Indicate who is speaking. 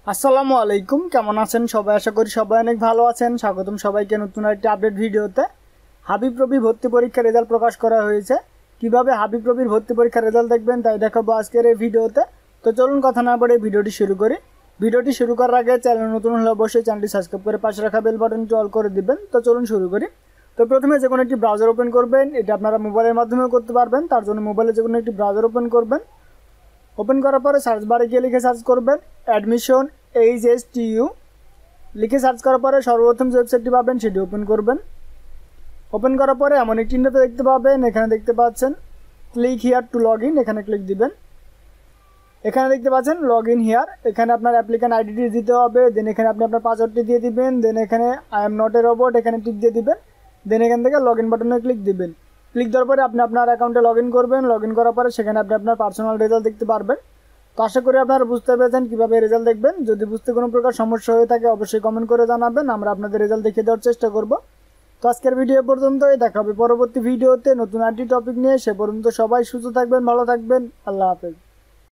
Speaker 1: আসসালামু আলাইকুম, কেমন আছেন সবাই? আশা করি সবাই অনেক ভালো আছেন। স্বাগতম সবাইকে নতুন একটি আপডেট ভিডিওতে। হাবিব রবি ভর্তি পরীক্ষার রেজাল্ট প্রকাশ করা হয়েছে। কিভাবে হাবিব রবির ভর্তি পরীক্ষার রেজাল্ট দেখবেন তাই দেখাবো আজকের এই ভিডিওতে। তো চলুন কথা না বলে ভিডিওটি শুরু করি। ভিডিওটি শুরু করার আগে চ্যানেল নতুন হলে অবশ্যই চ্যানেলটি সাবস্ক্রাইব করে পাশে রাখা বেল বাটনটি অল করে দিবেন। তো চলুন শুরু করি। তো প্রথমে যে কোনো একটি ব্রাউজার ওপেন করবেন। এটা আপনারা মোবাইলের মাধ্যমেও করতে পারবেন। তার জন্য মোবাইলে যে কোনো একটি ব্রাউজার ওপেন করবেন। ওপেন করার পরে সার্চ বারে গিয়ে লিখে সার্চ করবেন অ্যাডমিশন HSTU। লিখে সার্চ করার পরে সর্বপ্রথম যে ওয়েবসাইটটি পাবেন সেটি ওপেন করবেন। ওপেন করার পরে এমন একটি ইন্টারফেস দেখতে পাবেন। এখানে দেখতে পাচ্ছেন click here two log in, এখানে ক্লিক দিবেন। এখানে দেখতে পাচ্ছেন লগ ইন হিয়ার, এখানে আপনার অ্যাপ্লিক্যান্ট আইডিটি দিতে হবে। দেন এখানে আপনি আপনার পাসওয়ার্ডটি দিয়ে দিবেন। দেন এখানে I am not a robot এখানে টিক দিয়ে দিবেন। দেন এখান থেকে লগ ইন বাটনে ক্লিক দিবেন। ক্লিক দেওয়ার পরে আপনি আপনার অ্যাকাউন্টে লগ ইন করবেন। লগ ইন করার পরে সেখানে আপনি আপনার পার্সোনাল রেজাল্ট দেখতে পারবেন। তো আশা করি আপনারা বুঝতে পেরেছেন কীভাবে রেজাল্ট দেখবেন। যদি বুঝতে কোনো প্রকার সমস্যা হয়ে থাকে অবশ্যই কমেন্ট করে জানাবেন, আমরা আপনাদের রেজাল্ট দেখিয়ে দেওয়ার চেষ্টা করব। তো আজকের ভিডিও পর্যন্তই, দেখা হবে পরবর্তী ভিডিওতে নতুন আরেকটি টপিক নিয়ে। সে পর্যন্ত সবাই সুস্থ থাকবেন, ভালো থাকবেন। আল্লাহ হাফেজ।